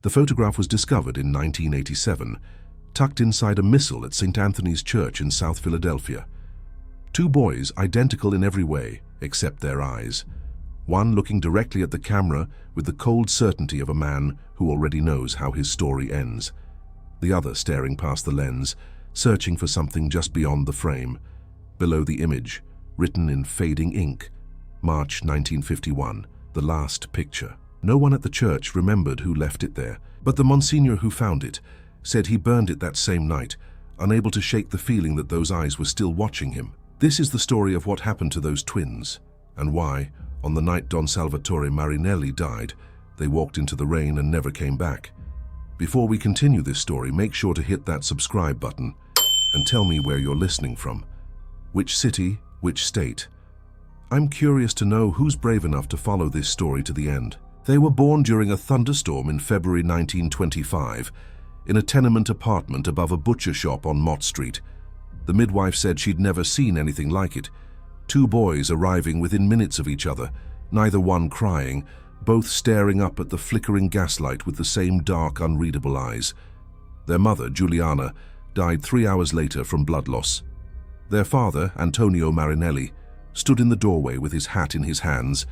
The photograph was discovered in 1987, tucked inside a missal at St. Anthony's Church in South Philadelphia. Two boys identical in every way, except their eyes. One looking directly at the camera with the cold certainty of a man who already knows how his story ends. The other staring past the lens, searching for something just beyond the frame. Below the image, written in fading ink, March 1951, the last picture. No one at the church remembered who left it there, but the Monsignor who found it said he burned it that same night, unable to shake the feeling that those eyes were still watching him. This is the story of what happened to those twins, and why, on the night Don Salvatore Marinelli died, they walked into the rain and never came back. Before we continue this story, make sure to hit that subscribe button and tell me where you're listening from. Which city, which state? I'm curious to know who's brave enough to follow this story to the end. They were born during a thunderstorm in February 1925 in a tenement apartment above a butcher shop on Mott Street. The midwife said she'd never seen anything like it. Two boys arriving within minutes of each other, neither one crying, both staring up at the flickering gaslight with the same dark, unreadable eyes. Their mother, Juliana, died 3 hours later from blood loss. Their father, Antonio Marinelli, stood in the doorway with his hat in his hands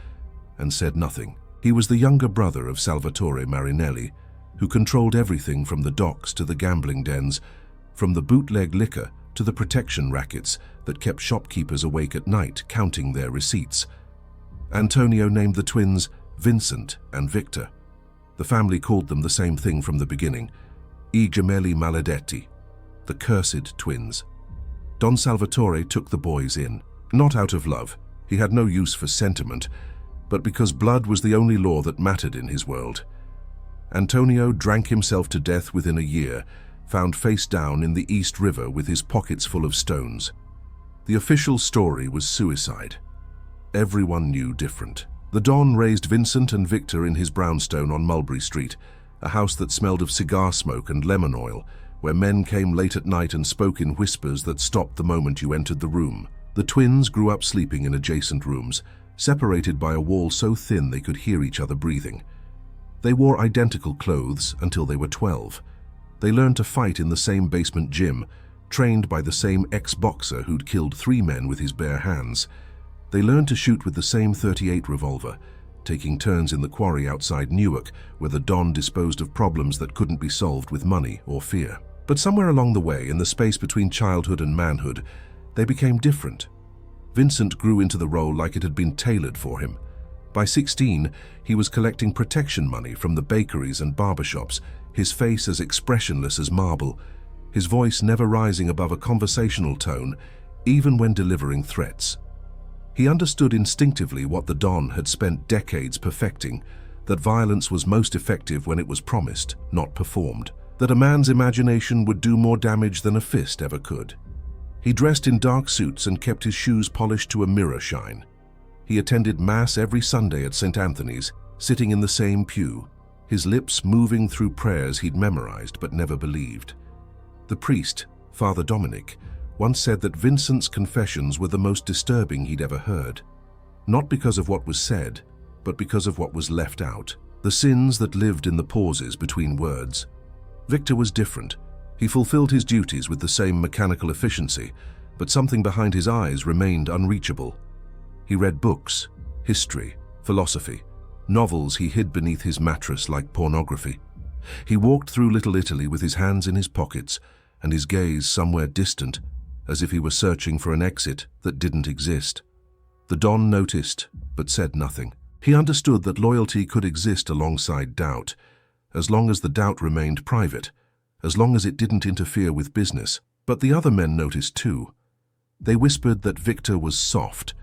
and said nothing. He was the younger brother of Salvatore Marinelli, who controlled everything from the docks to the gambling dens, from the bootleg liquor to the protection rackets that kept shopkeepers awake at night counting their receipts. Antonio named the twins Vincent and Victor. The family called them the same thing from the beginning, I gemelli maledetti, the cursed twins. Don Salvatore took the boys in, not out of love. He had no use for sentiment, but because blood was the only law that mattered in his world. Antonio drank himself to death within a year, found face down in the East River with his pockets full of stones. The official story was suicide. Everyone knew different. The Don raised Vincent and Victor in his brownstone on Mulberry Street, a house that smelled of cigar smoke and lemon oil, where men came late at night and spoke in whispers that stopped the moment you entered the room. The twins grew up sleeping in adjacent rooms, separated by a wall so thin they could hear each other breathing. They wore identical clothes until they were 12. They learned to fight in the same basement gym, trained by the same ex-boxer who'd killed 3 men with his bare hands. They learned to shoot with the same .38 revolver, taking turns in the quarry outside Newark, where the Don disposed of problems that couldn't be solved with money or fear. But somewhere along the way, in the space between childhood and manhood, they became different. Vincent grew into the role like it had been tailored for him. By 16, he was collecting protection money from the bakeries and barbershops, his face as expressionless as marble, his voice never rising above a conversational tone, even when delivering threats. He understood instinctively what the Don had spent decades perfecting, that violence was most effective when it was promised, not performed, that a man's imagination would do more damage than a fist ever could. He dressed in dark suits and kept his shoes polished to a mirror shine. He attended Mass every Sunday at St. Anthony's, sitting in the same pew, his lips moving through prayers he'd memorized but never believed. The priest, Father Dominic, once said that Vincent's confessions were the most disturbing he'd ever heard. Not because of what was said, but because of what was left out, the sins that lived in the pauses between words. Victor was different. He fulfilled his duties with the same mechanical efficiency, but something behind his eyes remained unreachable. He read books, history, philosophy, novels he hid beneath his mattress like pornography. He walked through Little Italy with his hands in his pockets and his gaze somewhere distant, as if he were searching for an exit that didn't exist. The Don noticed, but said nothing. He understood that loyalty could exist alongside doubt, as long as the doubt remained private, as long as it didn't interfere with business. But the other men noticed too. They whispered that Victor was soft,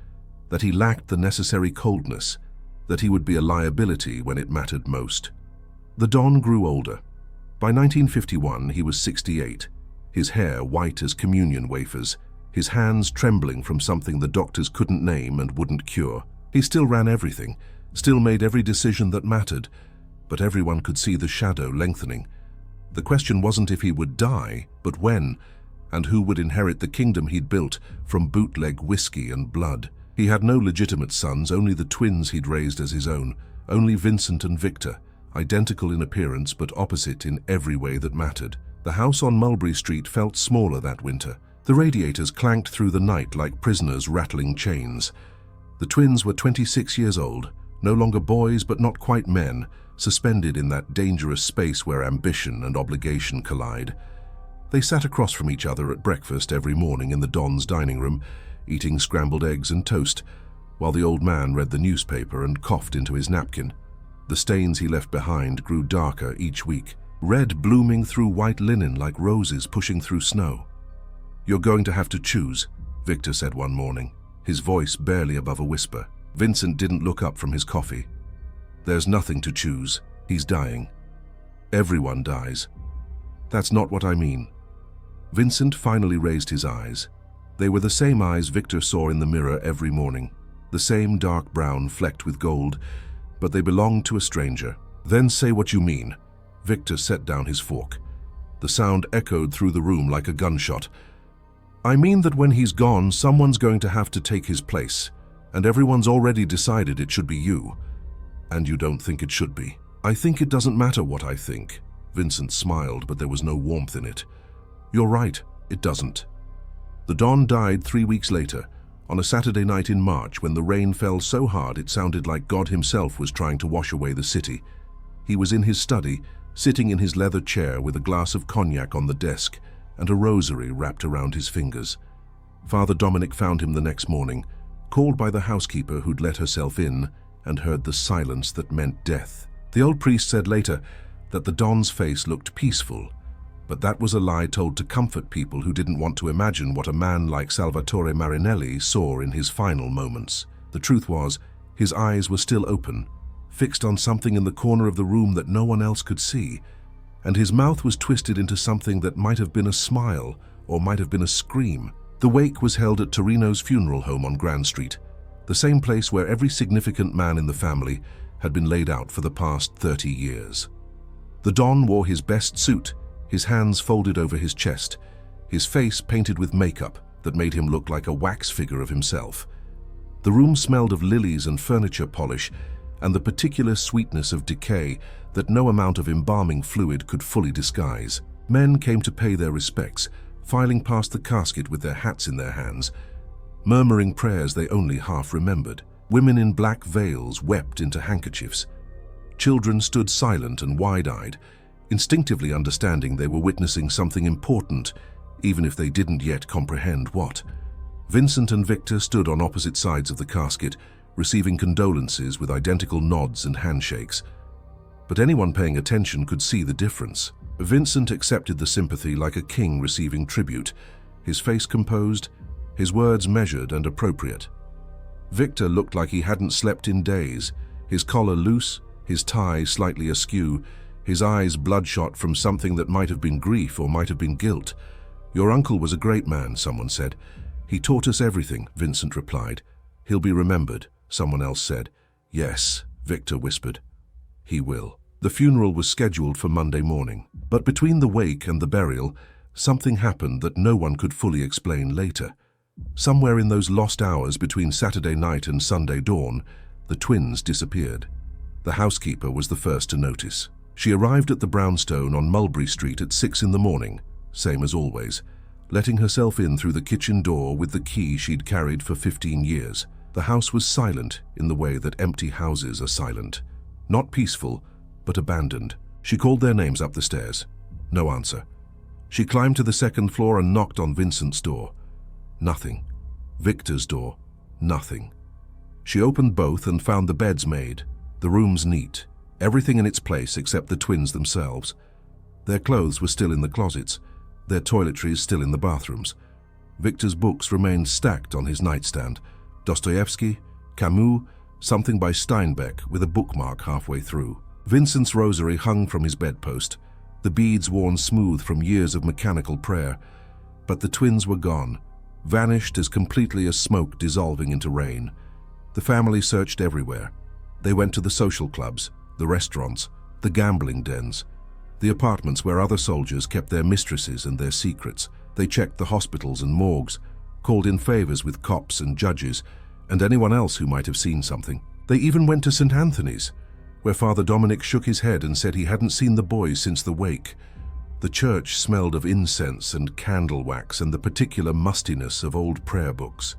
that he lacked the necessary coldness, that he would be a liability when it mattered most. The Don grew older. By 1951, he was 68, his hair white as communion wafers, his hands trembling from something the doctors couldn't name and wouldn't cure. He still ran everything, still made every decision that mattered, but everyone could see the shadow lengthening. The question wasn't if he would die, but when, and who would inherit the kingdom he'd built from bootleg whiskey and blood. He had no legitimate sons, only the twins he'd raised as his own, only Vincent and Victor, identical in appearance but opposite in every way that mattered. The house on Mulberry Street felt smaller that winter. The radiators clanked through the night like prisoners rattling chains. The twins were 26 years old, no longer boys but not quite men, suspended in that dangerous space where ambition and obligation collide. They sat across from each other at breakfast every morning in the Don's dining room, eating scrambled eggs and toast, while the old man read the newspaper and coughed into his napkin. The stains he left behind grew darker each week, red blooming through white linen like roses pushing through snow. "You're going to have to choose," Victor said one morning, his voice barely above a whisper. Vincent didn't look up from his coffee. "There's nothing to choose. He's dying. Everyone dies." "That's not what I mean." Vincent finally raised his eyes. They were the same eyes Victor saw in the mirror every morning, the same dark brown flecked with gold, but they belonged to a stranger. "Then say what you mean." Victor set down his fork. The sound echoed through the room like a gunshot. "I mean that when he's gone, someone's going to have to take his place, and everyone's already decided it should be you. And you don't think it should be." "I think it doesn't matter what I think." Vincent smiled, but there was no warmth in it. "You're right, it doesn't." The Don died 3 weeks later, on a Saturday night in March when the rain fell so hard it sounded like God himself was trying to wash away the city. He was in his study, sitting in his leather chair with a glass of cognac on the desk and a rosary wrapped around his fingers. Father Dominic found him the next morning, called by the housekeeper who'd let herself in, and heard the silence that meant death. The old priest said later that the Don's face looked peaceful, but that was a lie told to comfort people who didn't want to imagine what a man like Salvatore Marinelli saw in his final moments. The truth was, his eyes were still open, fixed on something in the corner of the room that no one else could see, and his mouth was twisted into something that might have been a smile or might have been a scream. The wake was held at Torino's funeral home on Grand Street, the same place where every significant man in the family had been laid out for the past 30 years. The Don wore his best suit, his hands folded over his chest, his face painted with makeup that made him look like a wax figure of himself. The room smelled of lilies and furniture polish and the particular sweetness of decay that no amount of embalming fluid could fully disguise. Men came to pay their respects, filing past the casket with their hats in their hands, murmuring prayers they only half remembered. Women in black veils wept into handkerchiefs. Children stood silent and wide-eyed, instinctively understanding they were witnessing something important, even if they didn't yet comprehend what. Vincent and Victor stood on opposite sides of the casket, receiving condolences with identical nods and handshakes. But anyone paying attention could see the difference. Vincent accepted the sympathy like a king receiving tribute, his face composed, his words measured and appropriate. Victor looked like he hadn't slept in days, his collar loose, his tie slightly askew, his eyes bloodshot from something that might have been grief or might have been guilt. "Your uncle was a great man," someone said. "He taught us everything," Vincent replied. "He'll be remembered," someone else said. "Yes," Victor whispered. "He will." The funeral was scheduled for Monday morning, but between the wake and the burial, something happened that no one could fully explain later. Somewhere in those lost hours between Saturday night and Sunday dawn, the twins disappeared. The housekeeper was the first to notice. She arrived at the brownstone on Mulberry Street at 6 in the morning, same as always, letting herself in through the kitchen door with the key she'd carried for 15 years. The house was silent in the way that empty houses are silent. Not peaceful, but abandoned. She called their names up the stairs. No answer. She climbed to the second floor and knocked on Vincent's door. Nothing. Victor's door. Nothing. She opened both and found the beds made, the rooms neat, everything in its place except the twins themselves. Their clothes were still in the closets, their toiletries still in the bathrooms. Victor's books remained stacked on his nightstand. Dostoevsky, Camus, something by Steinbeck with a bookmark halfway through. Vincent's rosary hung from his bedpost, the beads worn smooth from years of mechanical prayer. But the twins were gone, vanished as completely as smoke dissolving into rain. The family searched everywhere. They went to the social clubs, the restaurants, the gambling dens, the apartments where other soldiers kept their mistresses and their secrets. They checked the hospitals and morgues, called in favors with cops and judges, and anyone else who might have seen something. They even went to St. Anthony's, where Father Dominic shook his head and said he hadn't seen the boys since the wake. The church smelled of incense and candle wax and the particular mustiness of old prayer books.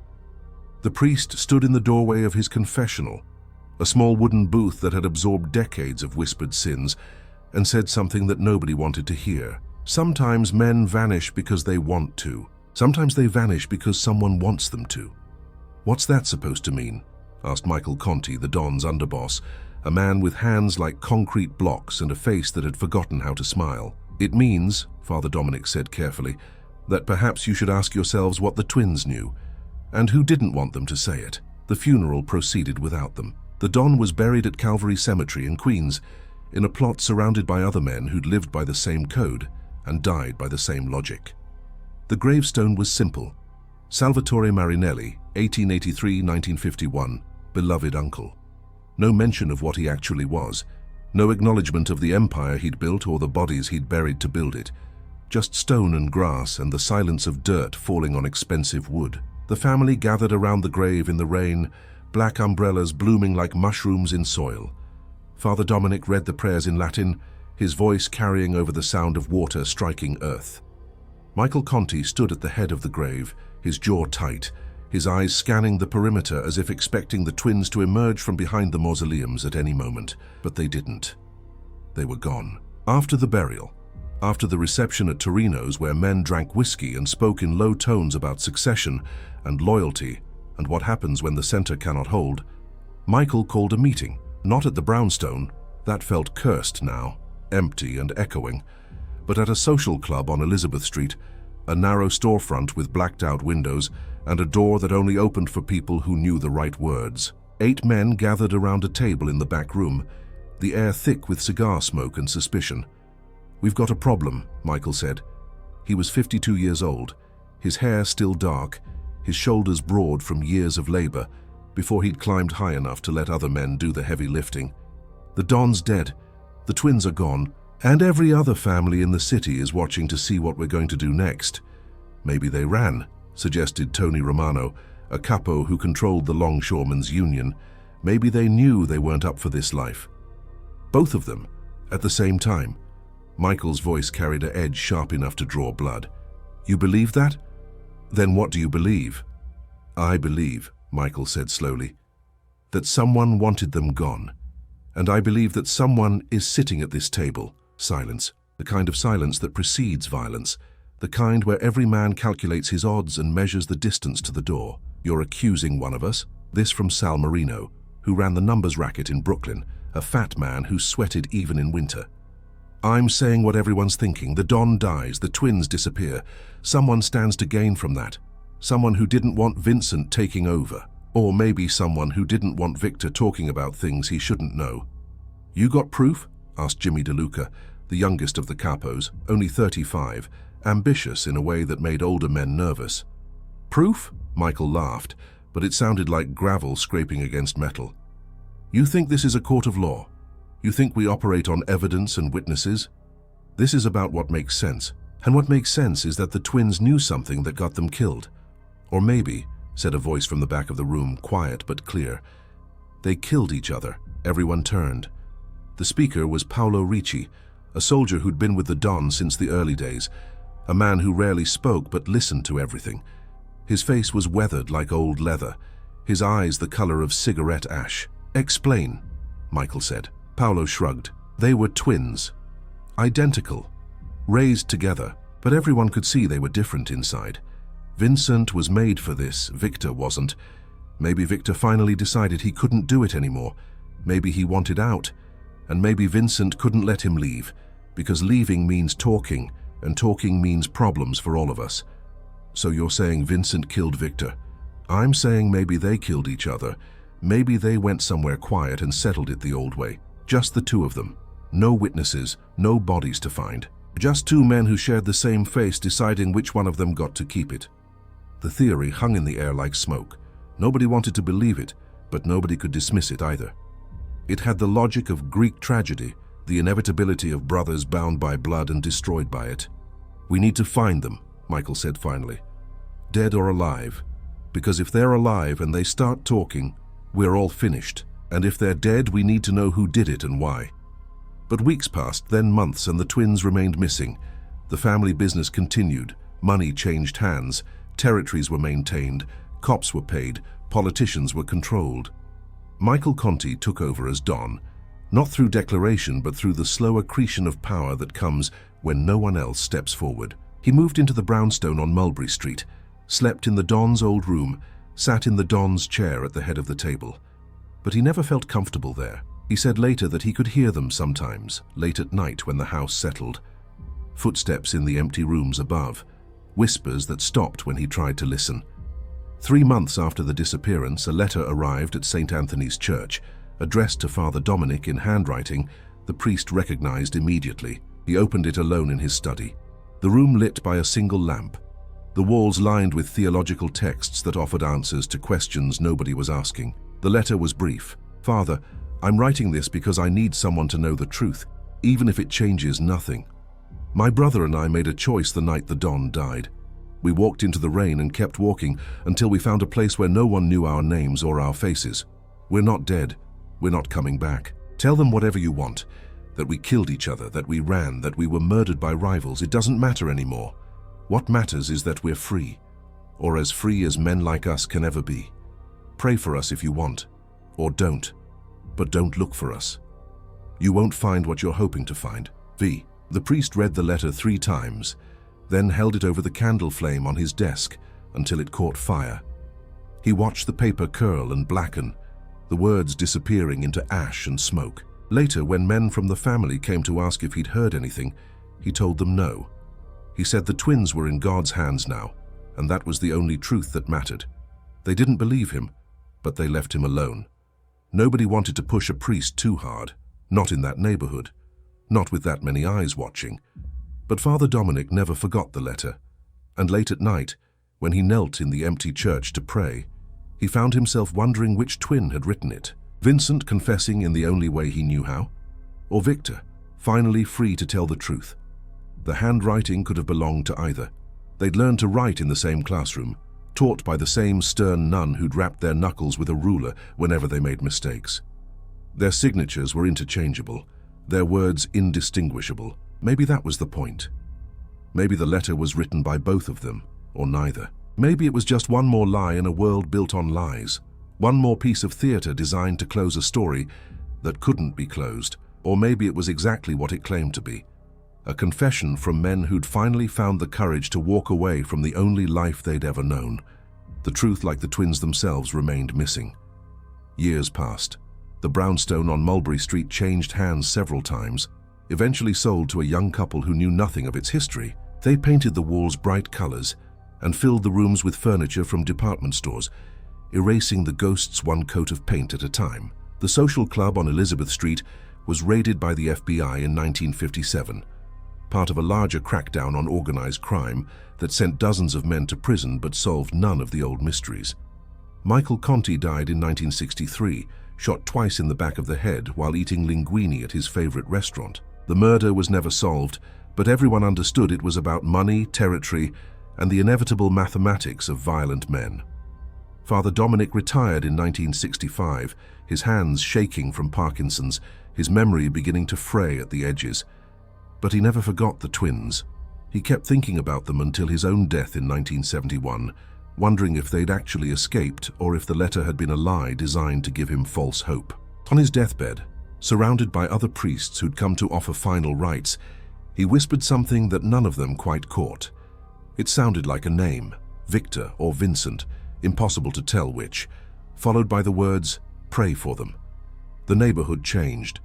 The priest stood in the doorway of his confessional, a small wooden booth that had absorbed decades of whispered sins, and said something that nobody wanted to hear. Sometimes men vanish because they want to. Sometimes they vanish because someone wants them to. "What's that supposed to mean?" asked Michael Conti, the Don's underboss, a man with hands like concrete blocks and a face that had forgotten how to smile. "It means," Father Dominic said carefully, "that perhaps you should ask yourselves what the twins knew, and who didn't want them to say it." The funeral proceeded without them. The Don was buried at Calvary Cemetery in Queens, in a plot surrounded by other men who'd lived by the same code and died by the same logic. The gravestone was simple. Salvatore Marinelli, 1883-1951, beloved uncle. No mention of what he actually was. No acknowledgement of the empire he'd built or the bodies he'd buried to build it. Just stone and grass and the silence of dirt falling on expensive wood. The family gathered around the grave in the rain, black umbrellas blooming like mushrooms in soil. Father Dominic read the prayers in Latin, his voice carrying over the sound of water striking earth. Michael Conti stood at the head of the grave, his jaw tight, his eyes scanning the perimeter as if expecting the twins to emerge from behind the mausoleums at any moment, but they didn't. They were gone. After the burial, after the reception at Torino's where men drank whiskey and spoke in low tones about succession and loyalty and what happens when the center cannot hold, Michael called a meeting, not at the brownstone, that felt cursed now, empty and echoing, but at a social club on Elizabeth Street, a narrow storefront with blacked-out windows and a door that only opened for people who knew the right words. 8 men gathered around a table in the back room, the air thick with cigar smoke and suspicion. "We've got a problem," Michael said. He was 52 years old, his hair still dark, his shoulders broad from years of labor, before he'd climbed high enough to let other men do the heavy lifting. "The Don's dead, the twins are gone, and every other family in the city is watching to see what we're going to do next. Maybe they ran," suggested Tony Romano, a capo who controlled the longshoremen's union. "Maybe they knew they weren't up for this life." Both of them, at the same time. Michael's voice carried an edge sharp enough to draw blood. "You believe that? Then what do you believe?" "I believe," Michael said slowly, "that someone wanted them gone. And I believe that someone is sitting at this table." Silence, the kind of silence that precedes violence, the kind where every man calculates his odds and measures the distance to the door. "You're accusing one of us?" This from Sal Marino, who ran the numbers racket in Brooklyn, a fat man who sweated even in winter. "I'm saying what everyone's thinking. The Don dies, the twins disappear. Someone stands to gain from that. Someone who didn't want Vincent taking over. Or maybe someone who didn't want Victor talking about things he shouldn't know." "You got proof?" asked Jimmy DeLuca, the youngest of the capos, only 35, ambitious in a way that made older men nervous. "Proof?" Michael laughed, but it sounded like gravel scraping against metal. "You think this is a court of law? You think we operate on evidence and witnesses? This is about what makes sense. And what makes sense is that the twins knew something that got them killed. Or maybe," said a voice from the back of the room, quiet but clear, "they killed each other." Everyone turned. The speaker was Paolo Ricci, a soldier who'd been with the Don since the early days, a man who rarely spoke but listened to everything. His face was weathered like old leather, his eyes the color of cigarette ash. "Explain," Michael said. Paolo shrugged. "They were twins. Identical. Raised together, but everyone could see they were different inside. Vincent was made for this, Victor wasn't. Maybe Victor finally decided he couldn't do it anymore. Maybe he wanted out. And maybe Vincent couldn't let him leave, because leaving means talking, and talking means problems for all of us. So you're saying Vincent killed Victor. I'm saying maybe they killed each other. Maybe they went somewhere quiet and settled it the old way. Just the two of them. No witnesses, no bodies to find. Just 2 men who shared the same face deciding which one of them got to keep it." The theory hung in the air like smoke. Nobody wanted to believe it, but nobody could dismiss it either. It had the logic of Greek tragedy, the inevitability of brothers bound by blood and destroyed by it. "We need to find them," Michael said finally. "Dead or alive. Because if they're alive and they start talking, we're all finished. And if they're dead, we need to know who did it and why. But weeks passed, then months, and the twins remained missing. The family business continued. Money changed hands. Territories were maintained. Cops were paid. Politicians were controlled. Michael Conti took over as Don, not through declaration, but through the slow accretion of power that comes when no one else steps forward. He moved into the brownstone on Mulberry Street, slept in the Don's old room, sat in the Don's chair at the head of the table. But he never felt comfortable there. He said later that he could hear them sometimes, late at night when the house settled. Footsteps in the empty rooms above, whispers that stopped when he tried to listen. 3 months after the disappearance, a letter arrived at St. Anthony's Church, addressed to Father Dominic in handwriting. The priest recognized immediately. He opened it alone in his study. The room lit by a single lamp, the walls lined with theological texts that offered answers to questions nobody was asking. The letter was brief. "Father, I'm writing this because I need someone to know the truth, even if it changes nothing. My brother and I made a choice the night the Don died. We walked into the rain and kept walking until we found a place where no one knew our names or our faces. We're not dead. We're not coming back. Tell them whatever you want, that we killed each other, that we ran, that we were murdered by rivals. It doesn't matter anymore. What matters is that we're free, or as free as men like us can ever be. Pray for us if you want, or don't, but don't look for us. You won't find what you're hoping to find. V." The priest read the letter 3 times, then held it over the candle flame on his desk until it caught fire. He watched the paper curl and blacken, the words disappearing into ash and smoke. Later, when men from the family came to ask if he'd heard anything, he told them no. He said the twins were in God's hands now, and that was the only truth that mattered. They didn't believe him, but they left him alone. Nobody wanted to push a priest too hard, not in that neighborhood, not with that many eyes watching. But Father Dominic never forgot the letter, and late at night, when he knelt in the empty church to pray, he found himself wondering which twin had written it. Vincent confessing in the only way he knew how, or Victor, finally free to tell the truth. The handwriting could have belonged to either. They'd learned to write in the same classroom, taught by the same stern nun who'd rapped their knuckles with a ruler whenever they made mistakes. Their signatures were interchangeable, their words indistinguishable. Maybe that was the point. Maybe the letter was written by both of them, or neither. Maybe it was just one more lie in a world built on lies, one more piece of theater designed to close a story that couldn't be closed. Or maybe it was exactly what it claimed to be, a confession from men who'd finally found the courage to walk away from the only life they'd ever known. The truth, like the twins themselves, remained missing. Years passed. The brownstone on Mulberry Street changed hands several times, eventually sold to a young couple who knew nothing of its history. They painted the walls bright colors and filled the rooms with furniture from department stores, erasing the ghosts one coat of paint at a time. The social club on Elizabeth Street was raided by the FBI in 1957, part of a larger crackdown on organized crime that sent dozens of men to prison but solved none of the old mysteries. Michael Conti died in 1963, shot twice in the back of the head while eating linguine at his favorite restaurant. The murder was never solved, but everyone understood it was about money, territory, and the inevitable mathematics of violent men. Father Dominic retired in 1965, his hands shaking from Parkinson's, his memory beginning to fray at the edges. But he never forgot the twins. He kept thinking about them until his own death in 1971, wondering if they'd actually escaped or if the letter had been a lie designed to give him false hope. On his deathbed, surrounded by other priests who'd come to offer final rites, he whispered something that none of them quite caught. It sounded like a name, Victor or Vincent, impossible to tell which, followed by the words, "Pray for them." The neighborhood changed.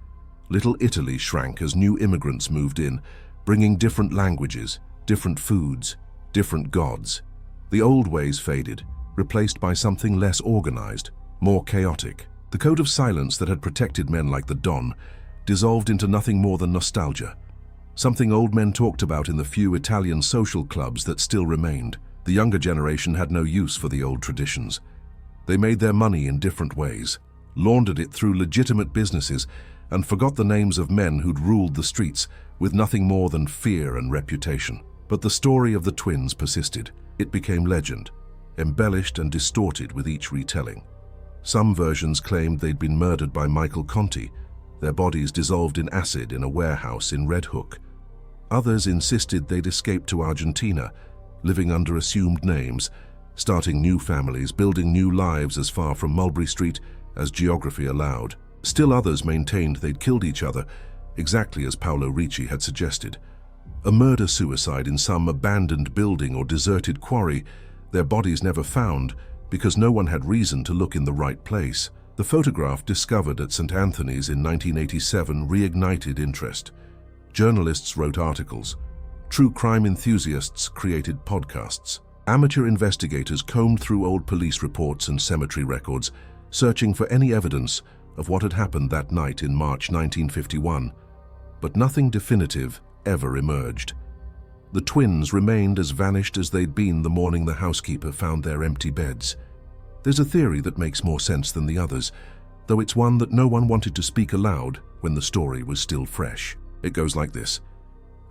Little Italy shrank as new immigrants moved in, bringing different languages, different foods, different gods. The old ways faded, replaced by something less organized, more chaotic. The code of silence that had protected men like the Don dissolved into nothing more than nostalgia, something old men talked about in the few Italian social clubs that still remained. The younger generation had no use for the old traditions. They made their money in different ways, laundered it through legitimate businesses, and forgot the names of men who'd ruled the streets with nothing more than fear and reputation. But the story of the twins persisted. It became legend, embellished and distorted with each retelling. Some versions claimed they'd been murdered by Michael Conti, their bodies dissolved in acid in a warehouse in Red Hook. Others insisted they'd escaped to Argentina, living under assumed names, starting new families, building new lives as far from Mulberry Street as geography allowed. Still others maintained they'd killed each other, exactly as Paolo Ricci had suggested. A murder-suicide in some abandoned building or deserted quarry, their bodies never found because no one had reason to look in the right place. The photograph discovered at St. Anthony's in 1987 reignited interest. Journalists wrote articles. True crime enthusiasts created podcasts. Amateur investigators combed through old police reports and cemetery records, searching for any evidence of what had happened that night in March 1951. But nothing definitive ever emerged. The twins remained as vanished as they'd been the morning the housekeeper found their empty beds. There's a theory that makes more sense than the others, though it's one that no one wanted to speak aloud when the story was still fresh. It goes like this.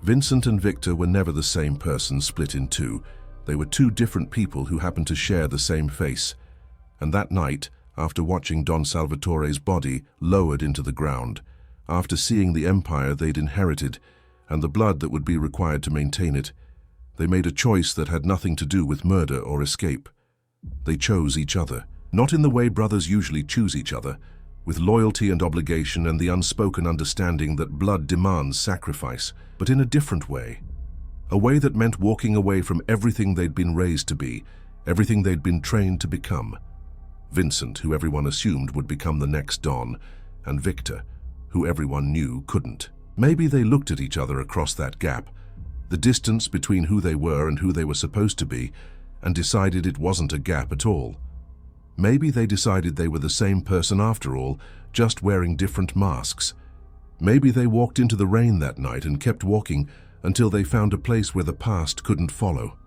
Vincent and Victor were never the same person split in two. They were two different people who happened to share the same face. And that night, after watching Don Salvatore's body lowered into the ground, after seeing the empire they'd inherited and the blood that would be required to maintain it, they made a choice that had nothing to do with murder or escape. They chose each other, not in the way brothers usually choose each other, with loyalty and obligation and the unspoken understanding that blood demands sacrifice, but in a different way. A way that meant walking away from everything they'd been raised to be, everything they'd been trained to become. Vincent, who everyone assumed would become the next Don, and Victor, who everyone knew couldn't. Maybe they looked at each other across that gap, the distance between who they were and who they were supposed to be, and decided it wasn't a gap at all. Maybe they decided they were the same person after all, just wearing different masks. Maybe they walked into the rain that night and kept walking until they found a place where the past couldn't follow,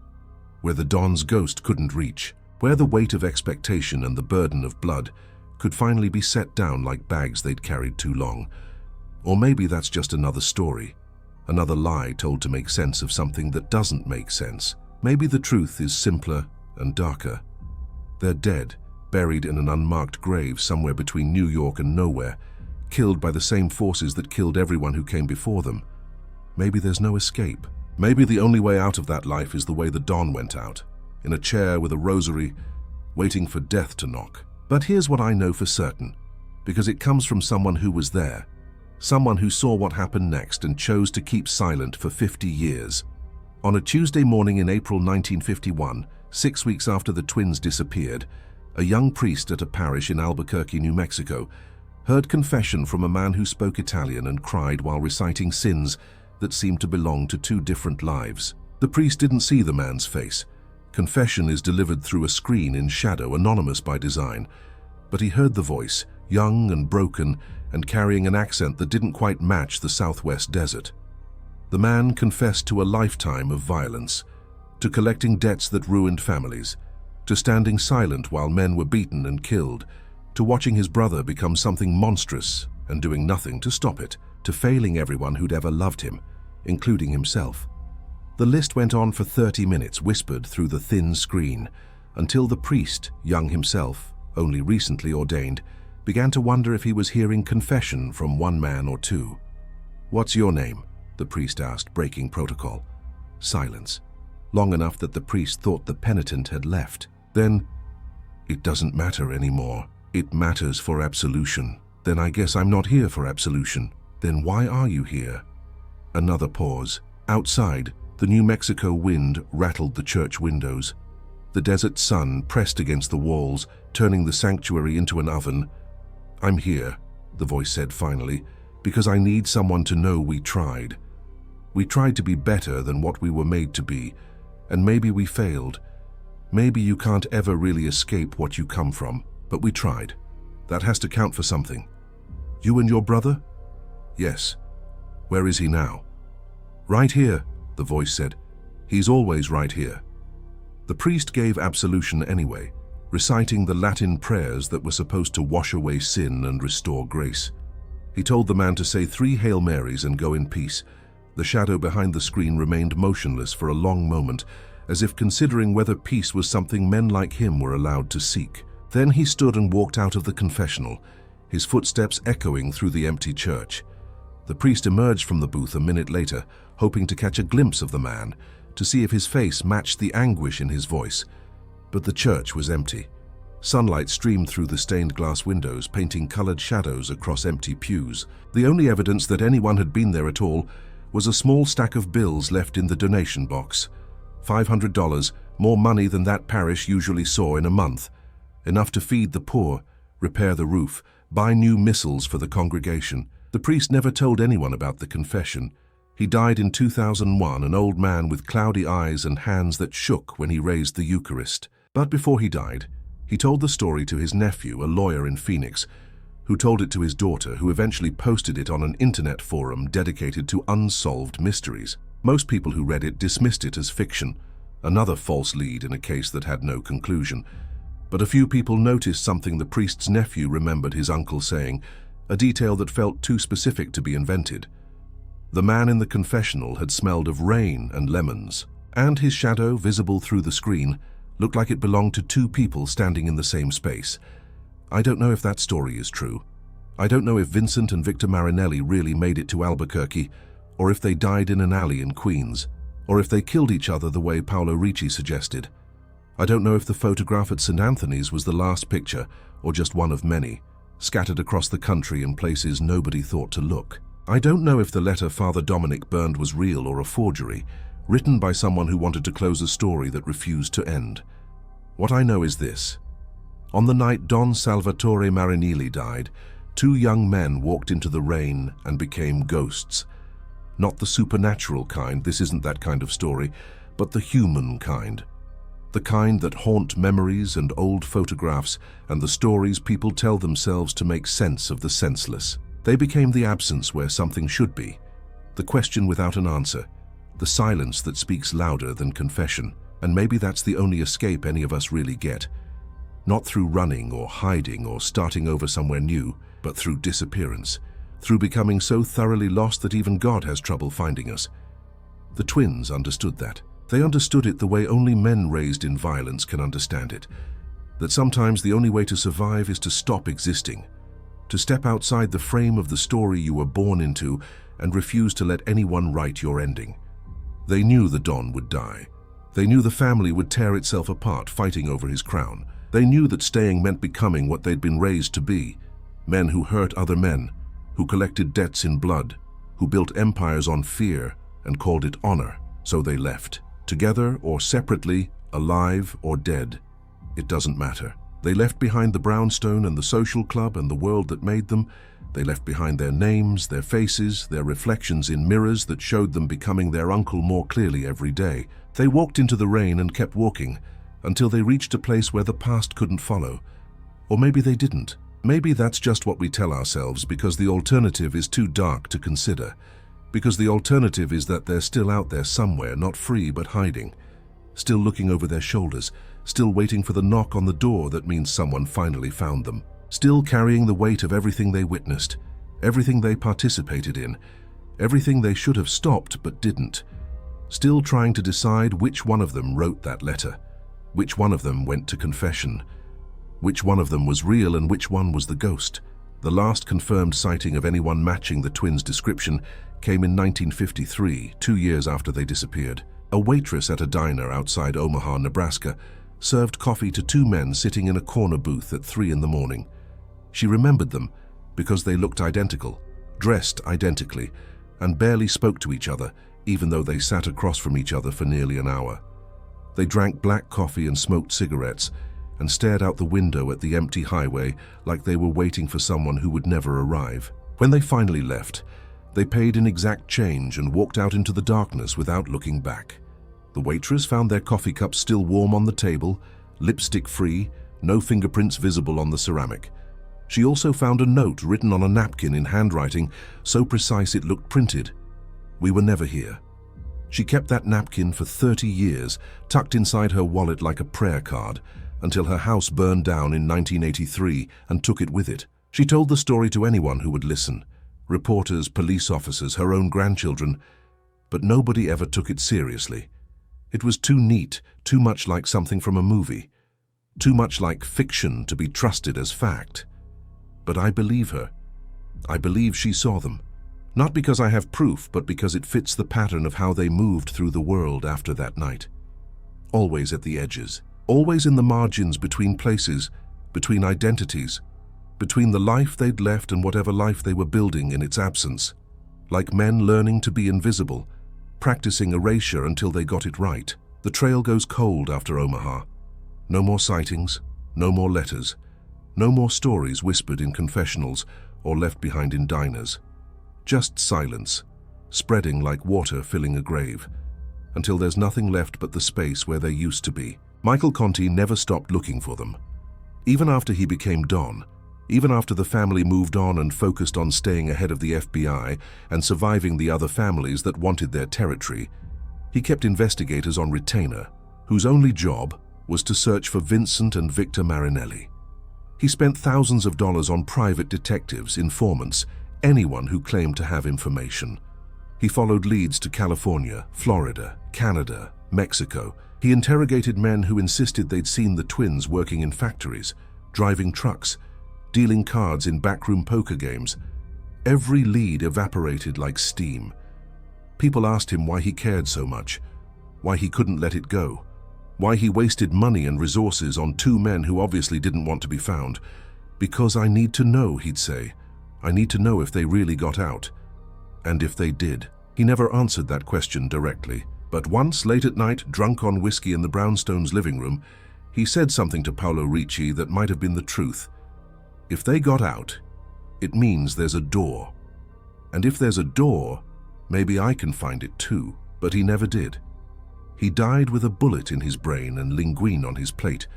where the Don's ghost couldn't reach, where the weight of expectation and the burden of blood could finally be set down like bags they'd carried too long. Or maybe that's just another story, another lie told to make sense of something that doesn't make sense. Maybe the truth is simpler and darker. They're dead, buried in an unmarked grave somewhere between New York and nowhere, killed by the same forces that killed everyone who came before them. Maybe there's no escape. Maybe the only way out of that life is the way the Don went out, in a chair with a rosary, waiting for death to knock. But here's what I know for certain, because it comes from someone who was there, someone who saw what happened next and chose to keep silent for 50 years. On a Tuesday morning in April 1951, 6 weeks after the twins disappeared, a young priest at a parish in Albuquerque, New Mexico, heard confession from a man who spoke Italian and cried while reciting sins that seemed to belong to two different lives. The priest didn't see the man's face. Confession is delivered through a screen in shadow, anonymous by design, but he heard the voice, young and broken and carrying an accent that didn't quite match the Southwest desert. The man confessed to a lifetime of violence, to collecting debts that ruined families, to standing silent while men were beaten and killed, to watching his brother become something monstrous and doing nothing to stop it, to failing everyone who'd ever loved him, including himself. The list went on for 30 minutes, whispered through the thin screen, until the priest, young himself, only recently ordained, began to wonder if he was hearing confession from one man or two. "What's your name?" the priest asked, breaking protocol. Silence, long enough that the priest thought the penitent had left. Then, "It doesn't matter anymore. It matters for absolution." "Then I guess I'm not here for absolution." "Then why are you here?" Another pause. Outside, the New Mexico wind rattled the church windows. The desert sun pressed against the walls, turning the sanctuary into an oven. "I'm here," the voice said finally, "because I need someone to know we tried. We tried to be better than what we were made to be, and maybe we failed. Maybe you can't ever really escape what you come from, but we tried. That has to count for something." "You and your brother?" "Yes." "Where is he now?" "Right here," the voice said. "He's always right here." The priest gave absolution anyway, reciting the Latin prayers that were supposed to wash away sin and restore grace. He told the man to say 3 Hail Marys and go in peace. The shadow behind the screen remained motionless for a long moment, as if considering whether peace was something men like him were allowed to seek. Then he stood and walked out of the confessional, his footsteps echoing through the empty church. The priest emerged from the booth a minute later, hoping to catch a glimpse of the man, to see if his face matched the anguish in his voice. But the church was empty. Sunlight streamed through the stained glass windows, painting colored shadows across empty pews. The only evidence that anyone had been there at all was a small stack of bills left in the donation box. $500, more money than that parish usually saw in a month. Enough to feed the poor, repair the roof, buy new missals for the congregation. The priest never told anyone about the confession. He died in 2001, an old man with cloudy eyes and hands that shook when he raised the Eucharist. But before he died, he told the story to his nephew, a lawyer in Phoenix, who told it to his daughter, who eventually posted it on an internet forum dedicated to unsolved mysteries. Most people who read it dismissed it as fiction, another false lead in a case that had no conclusion. But a few people noticed something the priest's nephew remembered his uncle saying, a detail that felt too specific to be invented. The man in the confessional had smelled of rain and lemons, and his shadow, visible through the screen, looked like it belonged to two people standing in the same space. I don't know if that story is true. I don't know if Vincent and Victor Marinelli really made it to Albuquerque, or if they died in an alley in Queens, or if they killed each other the way Paolo Ricci suggested. I don't know if the photograph at St. Anthony's was the last picture, or just one of many, scattered across the country in places nobody thought to look. I don't know if the letter Father Dominic burned was real or a forgery, written by someone who wanted to close a story that refused to end. What I know is this. On the night Don Salvatore Marinelli died, two young men walked into the rain and became ghosts. Not the supernatural kind, this isn't that kind of story, but the human kind. The kind that haunt memories and old photographs and the stories people tell themselves to make sense of the senseless. They became the absence where something should be, the question without an answer, the silence that speaks louder than confession. And maybe that's the only escape any of us really get. Not through running or hiding or starting over somewhere new, but through disappearance, through becoming so thoroughly lost that even God has trouble finding us. The twins understood that. They understood it the way only men raised in violence can understand it. That sometimes the only way to survive is to stop existing, to step outside the frame of the story you were born into and refuse to let anyone write your ending. They knew the Don would die. They knew the family would tear itself apart fighting over his crown. They knew that staying meant becoming what they'd been raised to be, men who hurt other men, who collected debts in blood, who built empires on fear and called it honor. So they left, together or separately, alive or dead. It doesn't matter. They left behind the brownstone and the social club and the world that made them. They left behind their names, their faces, their reflections in mirrors that showed them becoming their uncle more clearly every day. They walked into the rain and kept walking until they reached a place where the past couldn't follow. Or maybe they didn't. Maybe that's just what we tell ourselves because the alternative is too dark to consider. Because the alternative is that they're still out there somewhere, not free but hiding. Still looking over their shoulders, still waiting for the knock on the door that means someone finally found them. Still carrying the weight of everything they witnessed, everything they participated in, everything they should have stopped but didn't. Still trying to decide which one of them wrote that letter, which one of them went to confession, which one of them was real and which one was the ghost. The last confirmed sighting of anyone matching the twins' description came in 1953, 2 years after they disappeared. A waitress at a diner outside Omaha, Nebraska, served coffee to two men sitting in a corner booth at 3 in the morning. She remembered them because they looked identical, dressed identically, and barely spoke to each other, even though they sat across from each other for nearly an hour. They drank black coffee and smoked cigarettes and stared out the window at the empty highway like they were waiting for someone who would never arrive. When they finally left, they paid in exact change and walked out into the darkness without looking back. The waitress found their coffee cups still warm on the table, lipstick-free, no fingerprints visible on the ceramic. She also found a note written on a napkin in handwriting so precise it looked printed. "We were never here." She kept that napkin for 30 years, tucked inside her wallet like a prayer card, until her house burned down in 1983 and took it with it. She told the story to anyone who would listen, reporters, police officers, her own grandchildren, but nobody ever took it seriously. It was too neat, too much like something from a movie. too much like fiction to be trusted as fact. But I believe her. I believe she saw them. Not because I have proof, but because it fits the pattern of how they moved through the world after that night. Always at the edges, always in the margins between places, between identities, between the life they'd left and whatever life they were building in its absence. Like men learning to be invisible, practicing erasure until they got it right. The trail goes cold after Omaha. No more sightings, no more letters, no more stories whispered in confessionals or left behind in diners. Just silence, spreading like water filling a grave, until there's nothing left but the space where they used to be. Michael Conti never stopped looking for them. Even after he became Don, even after the family moved on and focused on staying ahead of the FBI and surviving the other families that wanted their territory, he kept investigators on retainer, whose only job was to search for Vincent and Victor Marinelli. He spent thousands of dollars on private detectives, informants, anyone who claimed to have information. He followed leads to California, Florida, Canada, Mexico. He interrogated men who insisted they'd seen the twins working in factories, driving trucks, dealing cards in backroom poker games. Every lead evaporated like steam. People asked him why he cared so much, why he couldn't let it go, why he wasted money and resources on two men who obviously didn't want to be found. "Because I need to know," he'd say. "I need to know if they really got out, and if they did." He never answered that question directly, but once, late at night, drunk on whiskey in the Brownstones' living room, he said something to Paolo Ricci that might have been the truth. If they got out, it means there's a door. And if there's a door, maybe I can find it too. But he never did. He died with a bullet in his brain and linguine on his plate,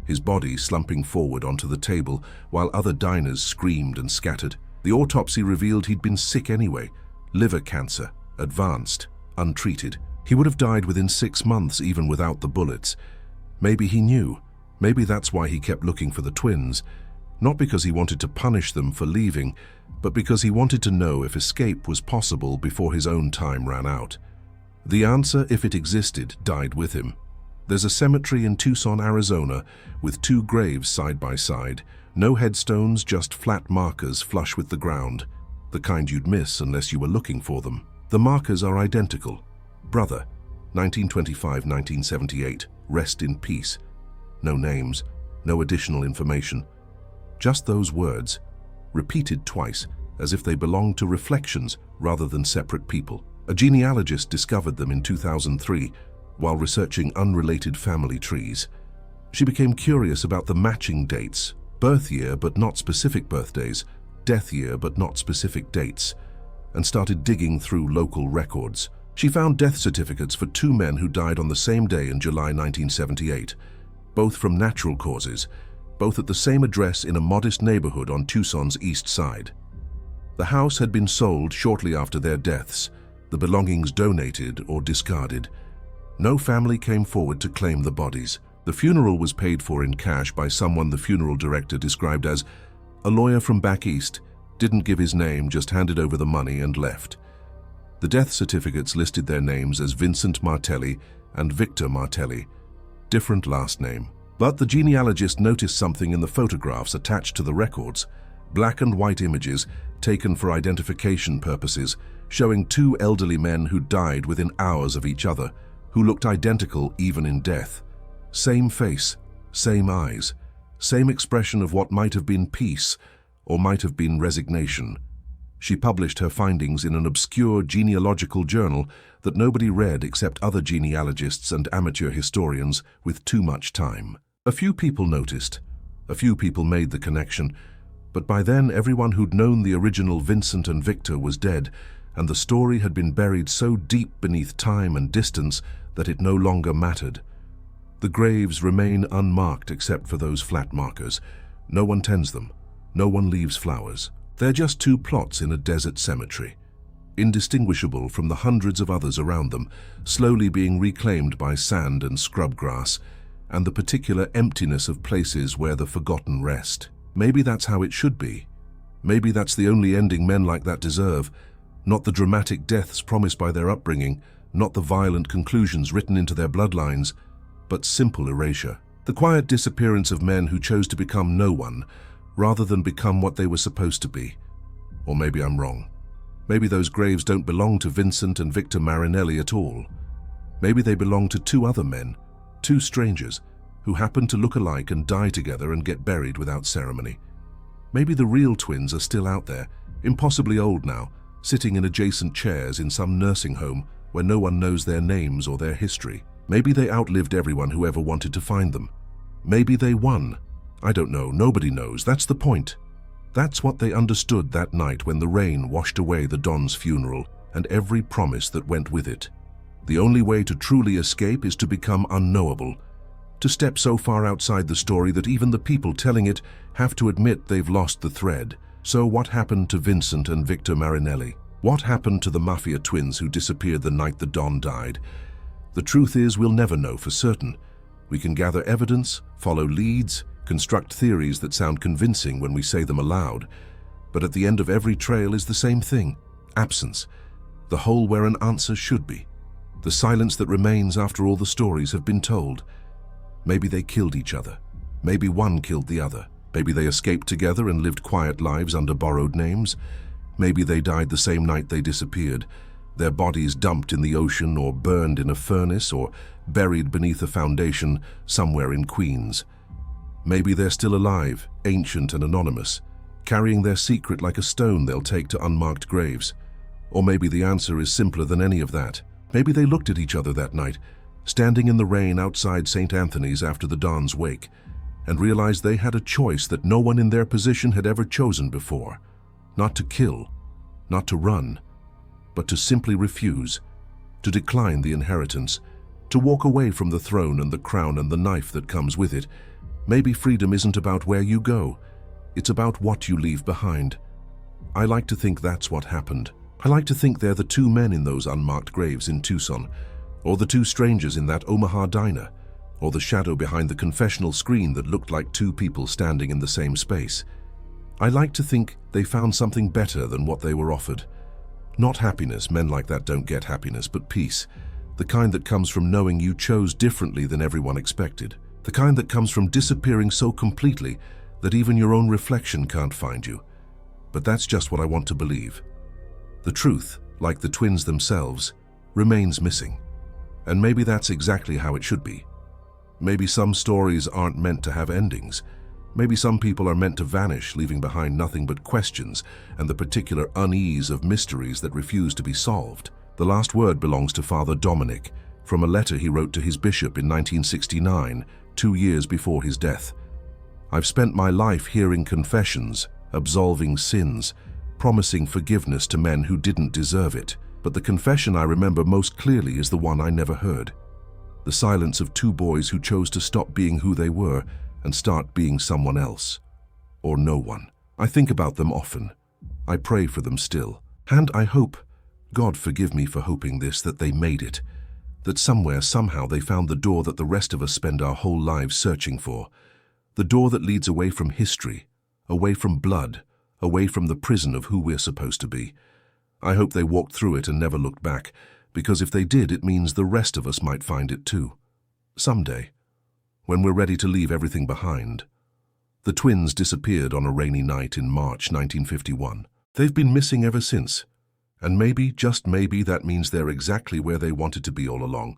his body slumping forward onto the table while other diners screamed and scattered. The autopsy revealed he'd been sick anyway, liver cancer, advanced, untreated. He would have died within 6 months even without the bullets. Maybe he knew. Maybe that's why he kept looking for the twins. Not because he wanted to punish them for leaving, but because he wanted to know if escape was possible before his own time ran out. The answer, if it existed, died with him. There's a cemetery in Tucson, Arizona, with 2 graves side by side. No headstones, just flat markers flush with the ground, the kind you'd miss unless you were looking for them. The markers are identical. Brother, 1925-1978, rest in peace. No names, no additional information. Just those words, repeated twice, as if they belonged to reflections rather than separate people. A genealogist discovered them in 2003 while researching unrelated family trees. She became curious about the matching dates, birth year but not specific birthdays, death year but not specific dates, and started digging through local records. She found death certificates for 2 men who died on the same day in July 1978, both from natural causes, both at the same address in a modest neighborhood on Tucson's east side. The house had been sold shortly after their deaths, the belongings donated or discarded. No family came forward to claim the bodies. The funeral was paid for in cash by someone the funeral director described as a lawyer from back east, didn't give his name, just handed over the money and left. The death certificates listed their names as Vincent Martelli and Victor Martelli, different last name. But the genealogist noticed something in the photographs attached to the records, black and white images taken for identification purposes, showing 2 elderly men who died within hours of each other, who looked identical even in death. Same face, same eyes, same expression of what might have been peace or might have been resignation. She published her findings in an obscure genealogical journal that nobody read except other genealogists and amateur historians with too much time. A few people noticed, a few people made the connection, but by then everyone who'd known the original Vincent and Victor was dead, and the story had been buried so deep beneath time and distance that it no longer mattered. The graves remain unmarked except for those flat markers. No one tends them, no one leaves flowers. They're just 2 plots in a desert cemetery, indistinguishable from the hundreds of others around them, slowly being reclaimed by sand and scrub grass, and the particular emptiness of places where the forgotten rest. Maybe that's how it should be. Maybe that's the only ending men like that deserve, not the dramatic deaths promised by their upbringing, not the violent conclusions written into their bloodlines, but simple erasure. The quiet disappearance of men who chose to become no one, rather than become what they were supposed to be. Or maybe I'm wrong. Maybe those graves don't belong to Vincent and Victor Marinelli at all. Maybe they belong to two other men, two strangers, who happened to look alike and die together and get buried without ceremony. Maybe the real twins are still out there, impossibly old now, sitting in adjacent chairs in some nursing home where no one knows their names or their history. Maybe they outlived everyone who ever wanted to find them. Maybe they won. I don't know, nobody knows, that's the point. That's what they understood that night when the rain washed away the Don's funeral and every promise that went with it. The only way to truly escape is to become unknowable, to step so far outside the story that even the people telling it have to admit they've lost the thread. So what happened to Vincent and Victor Marinelli? What happened to the Mafia twins who disappeared the night the Don died? The truth is, we'll never know for certain. We can gather evidence, follow leads, construct theories that sound convincing when we say them aloud. But at the end of every trail is the same thing: absence, the hole where an answer should be, the silence that remains after all the stories have been told. Maybe they killed each other. Maybe one killed the other. Maybe they escaped together and lived quiet lives under borrowed names. Maybe they died the same night they disappeared, their bodies dumped in the ocean or burned in a furnace or buried beneath a foundation somewhere in Queens. Maybe they're still alive, ancient and anonymous, carrying their secret like a stone they'll take to unmarked graves. Or maybe the answer is simpler than any of that. Maybe they looked at each other that night, standing in the rain outside St. Anthony's after the Don's wake, and realized they had a choice that no one in their position had ever chosen before. Not to kill, not to run, but to simply refuse, to decline the inheritance, to walk away from the throne and the crown and the knife that comes with it. Maybe freedom isn't about where you go, it's about what you leave behind. I like to think that's what happened. I like to think they're the two men in those unmarked graves in Tucson, or the two strangers in that Omaha diner, or the shadow behind the confessional screen that looked like two people standing in the same space. I like to think they found something better than what they were offered. Not happiness, men like that don't get happiness, but peace, the kind that comes from knowing you chose differently than everyone expected, the kind that comes from disappearing so completely that even your own reflection can't find you. But that's just what I want to believe. The truth, like the twins themselves, remains missing. And maybe that's exactly how it should be. Maybe some stories aren't meant to have endings. Maybe some people are meant to vanish, leaving behind nothing but questions and the particular unease of mysteries that refuse to be solved. The last word belongs to Father Dominic, from a letter he wrote to his bishop in 1969, 2 years before his death. I've spent my life hearing confessions, absolving sins, promising forgiveness to men who didn't deserve it. But the confession I remember most clearly is the one I never heard. The silence of two boys who chose to stop being who they were and start being someone else. Or no one. I think about them often. I pray for them still. And I hope, God forgive me for hoping this, that they made it. That somewhere, somehow, they found the door that the rest of us spend our whole lives searching for. The door that leads away from history, away from blood, away from the prison of who we're supposed to be. I hope they walked through it and never looked back, because if they did, it means the rest of us might find it too. Someday, when we're ready to leave everything behind. The twins disappeared on a rainy night in March 1951. They've been missing ever since, and maybe, just maybe, that means they're exactly where they wanted to be all along.